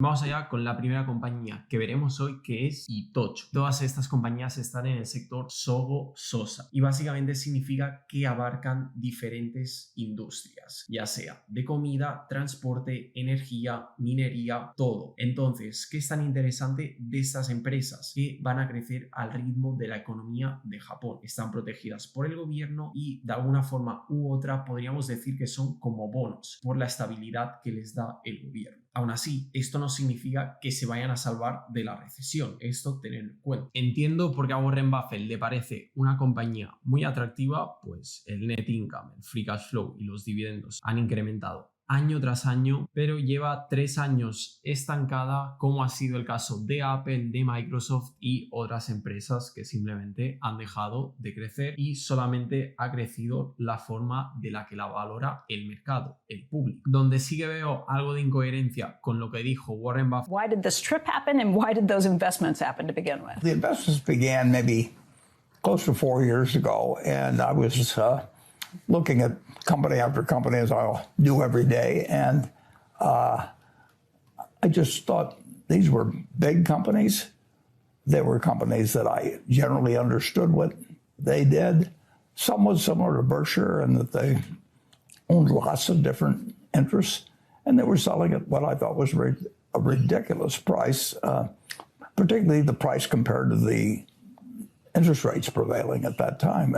Vamos allá con la primera compañía que veremos hoy, que es Itochu. Todas estas compañías están en el sector Sogo Sosa y básicamente significa que abarcan diferentes industrias, ya sea de comida, transporte, energía, minería, todo. Entonces, ¿qué es tan interesante de estas empresas? Que van a crecer al ritmo de la economía de Japón. Están protegidas por el gobierno y de alguna forma u otra podríamos decir que son como bonos por la estabilidad que les da el gobierno. Aún así, esto no significa que se vayan a salvar de la recesión. Esto tenedlo en cuenta. Entiendo por qué a Warren Buffett le parece una compañía muy atractiva, pues el net income, el free cash flow y los dividendos han incrementado año tras año, pero lleva 3 años estancada, como ha sido el caso de Apple, de Microsoft y otras empresas que simplemente han dejado de crecer y solamente ha crecido la forma de la que la valora el mercado, el público. Donde sí que veo algo de incoherencia con lo que dijo Warren Buffett. Why did this trip happen and why did those investments happen to begin with? The investments began maybe close to 4 years ago, and I was looking at company after company, as I do every day, and I just thought these were big companies. They were companies that I generally understood what they did. Somewhat similar to Berkshire in that they owned lots of different interests, and they were selling at what I thought was a ridiculous price, particularly the price compared to the interest rates prevailing at that time.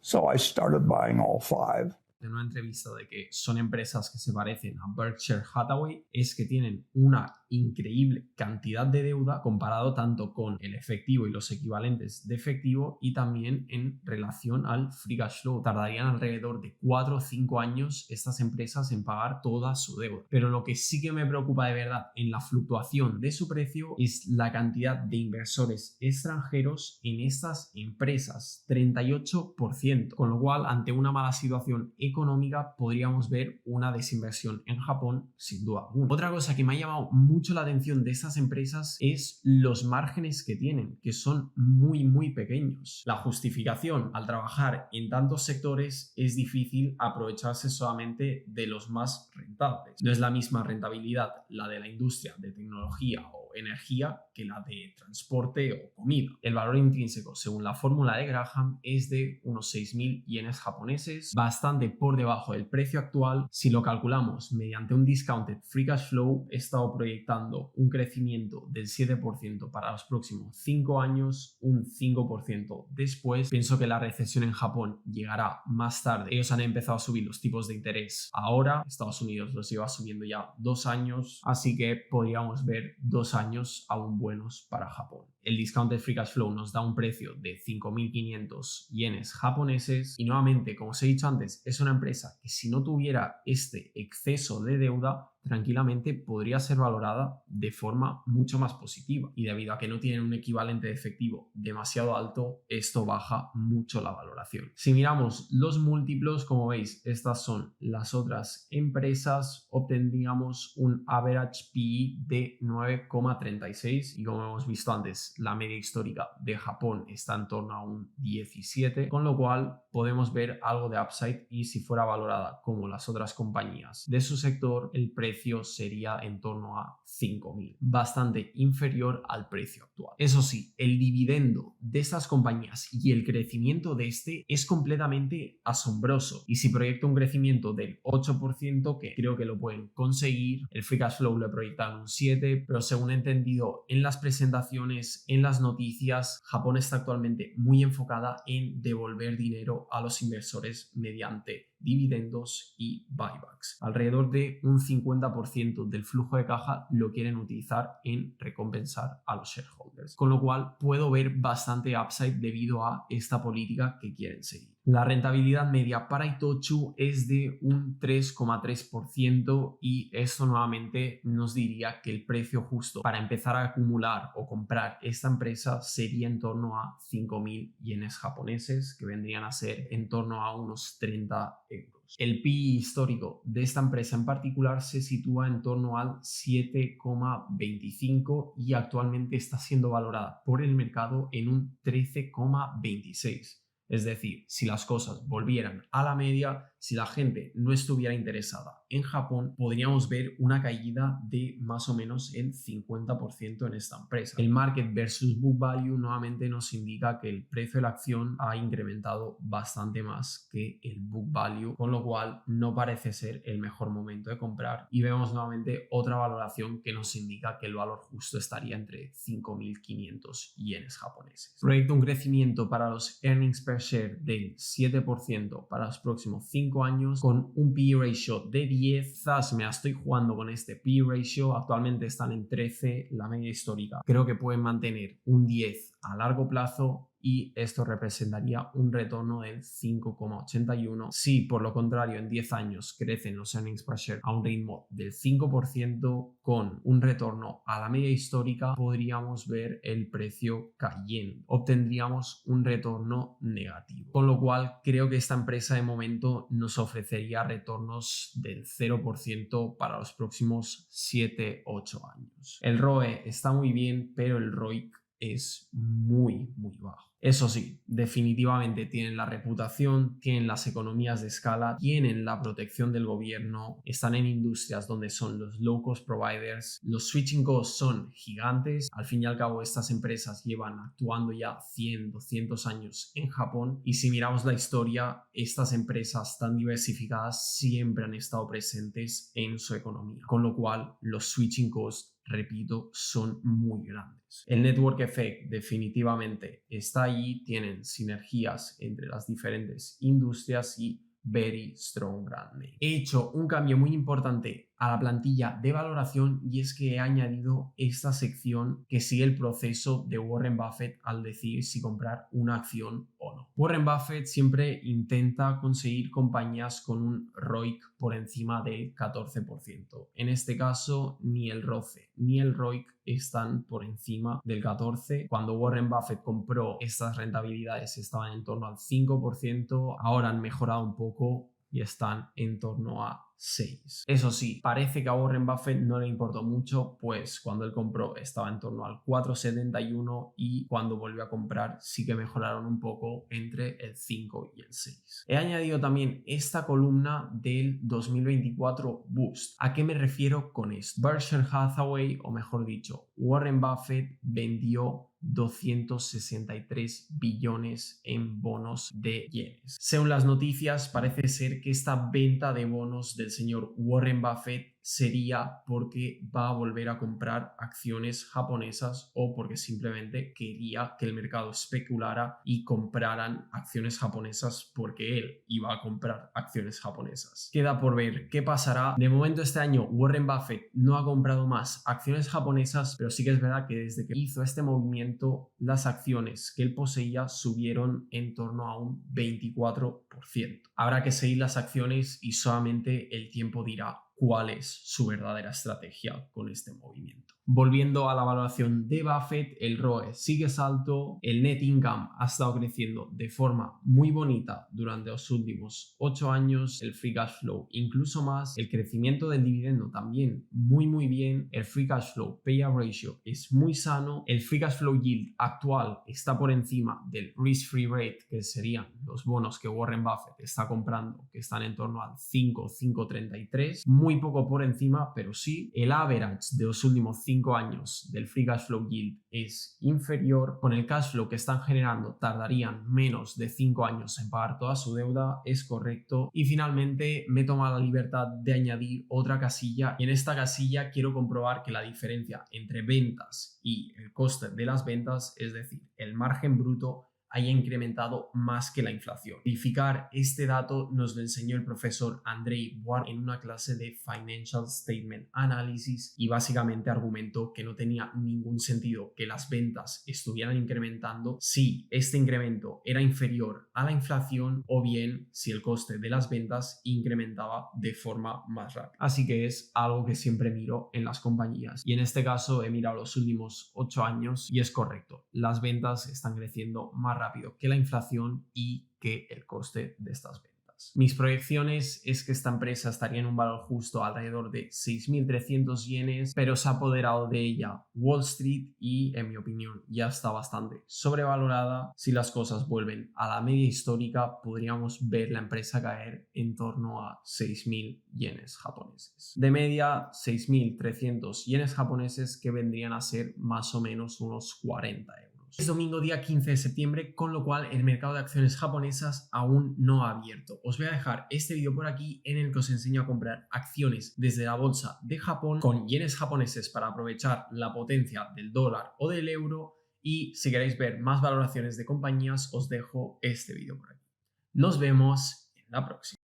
So I started buying all 5. En una entrevista de que son empresas que se parecen a Berkshire Hathaway, es que tienen una increíble cantidad de deuda comparado tanto con el efectivo y los equivalentes de efectivo y también en relación al free cash flow. Tardarían alrededor de 4 o 5 años estas empresas en pagar toda su deuda. Pero lo que sí que me preocupa de verdad en la fluctuación de su precio es la cantidad de inversores extranjeros en estas empresas, 38%, con lo cual ante una mala situación económica podríamos ver una desinversión en Japón sin duda alguna. Otra cosa que me ha llamado mucho la atención de estas empresas es los márgenes que tienen, que son muy pequeños. La justificación al trabajar en tantos sectores es difícil aprovecharse solamente de los más rentables. No es la misma rentabilidad la de la industria de tecnología o energía que la de transporte o comida. El valor intrínseco según la fórmula de Graham es de unos 6.000 yenes japoneses, bastante por debajo del precio actual. Si lo calculamos mediante un discounted free cash flow, he estado proyectando un crecimiento del 7% para los próximos 5 años, un 5% después. Pienso que la recesión en Japón llegará más tarde. Ellos han empezado a subir los tipos de interés ahora, Estados Unidos los lleva subiendo ya 2 años, así que podríamos ver 2 años aún buenos para Japón. El discounted free cash flow nos da un precio de 5.500 yenes japoneses y nuevamente, como os he dicho antes, es una empresa que si no tuviera este exceso de deuda tranquilamente podría ser valorada de forma mucho más positiva y debido a que no tienen un equivalente de efectivo demasiado alto, esto baja mucho la valoración. Si miramos los múltiplos, como veis, estas son las otras empresas, obtendríamos un average PE de 9,36 y como hemos visto antes, la media histórica de Japón está en torno a un 17, con lo cual podemos ver algo de upside y si fuera valorada como las otras compañías de su sector, el precio sería en torno a 5.000, bastante inferior al precio actual. Eso sí, el dividendo de estas compañías y el crecimiento de este es completamente asombroso y si proyecto un crecimiento del 8%, que creo que lo pueden conseguir, el free cash flow lo he proyectado en un 7, pero según he entendido en las presentaciones, en las noticias, Japón está actualmente muy enfocada en devolver dinero a los inversores mediante dividendos y buybacks. Alrededor de un 50% del flujo de caja lo quieren utilizar en recompensar a los shareholders, con lo cual puedo ver bastante upside debido a esta política que quieren seguir. La rentabilidad media para Itochu es de un 3,3% y esto nuevamente nos diría que el precio justo para empezar a acumular o comprar esta empresa sería en torno a 5.000 yenes japoneses, que vendrían a ser en torno a unos 30 euros. El PE histórico de esta empresa en particular se sitúa en torno al 7,25 y actualmente está siendo valorada por el mercado en un 13,26. Es decir, si las cosas volvieran a la media, si la gente no estuviera interesada en Japón, podríamos ver una caída de más o menos el 50% en esta empresa. El market versus book value nuevamente nos indica que el precio de la acción ha incrementado bastante más que el book value, con lo cual no parece ser el mejor momento de comprar, y vemos nuevamente otra valoración que nos indica que el valor justo estaría entre 5.500 yenes japoneses. Proyecta un crecimiento para los earnings per share del 7% para los próximos 5 años, con un PE ratio de 10. Quizás me la estoy jugando con este PE ratio, actualmente están en 13, la media histórica. Creo que pueden mantener un 10 a largo plazo, y esto representaría un retorno del 5,81. Si por lo contrario en 10 años crecen los earnings per share a un ritmo del 5% con un retorno a la media histórica, podríamos ver el precio cayendo. Obtendríamos un retorno negativo. Con lo cual creo que esta empresa de momento nos ofrecería retornos del 0% para los próximos 7-8 años. El ROE está muy bien, pero el ROIC es muy bajo. Eso sí, definitivamente tienen la reputación, tienen las economías de escala, tienen la protección del gobierno, están en industrias donde son los low cost providers, los switching costs son gigantes. Al fin y al cabo, estas empresas llevan actuando ya 100, 200 años en Japón, y si miramos la historia, estas empresas tan diversificadas siempre han estado presentes en su economía, con lo cual los switching costs, repito, son muy grandes. El network effect definitivamente está ahí, tienen sinergias entre las diferentes industrias y very strong brand name. He hecho un cambio muy importante a la plantilla de valoración, y es que he añadido esta sección que sigue el proceso de Warren Buffett al decidir si comprar una acción o no. Warren Buffett siempre intenta conseguir compañías con un ROIC por encima del 14%. En este caso, ni el ROCE ni el ROIC están por encima del 14%. Cuando Warren Buffett compró, estas rentabilidades estaban en torno al 5%, ahora han mejorado un poco y están en torno a 6. Eso sí, parece que a Warren Buffett no le importó mucho, pues cuando él compró estaba en torno al 4,71, y cuando volvió a comprar sí que mejoraron un poco entre el 5 y el 6. He añadido también esta columna del 2024 Boost. ¿A qué me refiero con esto? Berkshire Hathaway, o mejor dicho, Warren Buffett vendió 263 billones en bonos de yenes. Según las noticias, parece ser que esta venta de bonos del señor Warren Buffett sería porque va a volver a comprar acciones japonesas, o porque simplemente quería que el mercado especulara y compraran acciones japonesas porque él iba a comprar acciones japonesas. Queda por ver qué pasará. De momento este año Warren Buffett no ha comprado más acciones japonesas, pero sí que es verdad que desde que hizo este movimiento las acciones que él poseía subieron en torno a un 24%. Habrá que seguir las acciones y solamente el tiempo dirá cuál es su verdadera estrategia con este movimiento. Volviendo a la valoración de Buffett, el ROE sigue alto, el net income ha estado creciendo de forma muy bonita durante los últimos 8 años, el free cash flow incluso más, el crecimiento del dividendo también muy bien, el free cash flow payout ratio es muy sano, el free cash flow yield actual está por encima del risk free rate, que serían los bonos que Warren Buffett está comprando, que están en torno al 5,33, muy poco por encima, pero sí. El average de los últimos 5 años del free cash flow yield es inferior. Con el cash flow que están generando tardarían menos de 5 años en pagar toda su deuda, es correcto. Y finalmente me he tomado la libertad de añadir otra casilla, y en esta casilla quiero comprobar que la diferencia entre ventas y el coste de las ventas, es decir, el margen bruto, haya incrementado más que la inflación. Verificar este dato nos lo enseñó el profesor Andrei Boar en una clase de Financial Statement Analysis, y básicamente argumentó que no tenía ningún sentido que las ventas estuvieran incrementando si este incremento era inferior a la inflación, o bien si el coste de las ventas incrementaba de forma más rápida. Así que es algo que siempre miro en las compañías, y en este caso he mirado los últimos 8 años y es correcto, las ventas están creciendo más rápido que la inflación y que el coste de estas ventas. altas. Mis proyecciones es que esta empresa estaría en un valor justo alrededor de 6.300 yenes, pero se ha apoderado de ella Wall Street y, en mi opinión, ya está bastante sobrevalorada. Si las cosas vuelven a la media histórica, podríamos ver la empresa caer en torno a 6.000 yenes japoneses. De media, 6.300 yenes japoneses, que vendrían a ser más o menos unos 40 euros. Es domingo día 15 de septiembre, con lo cual el mercado de acciones japonesas aún no ha abierto. Os voy a dejar este vídeo por aquí en el que os enseño a comprar acciones desde la bolsa de Japón con yenes japoneses para aprovechar la potencia del dólar o del euro, y si queréis ver más valoraciones de compañías os dejo este vídeo por aquí. Nos vemos en la próxima.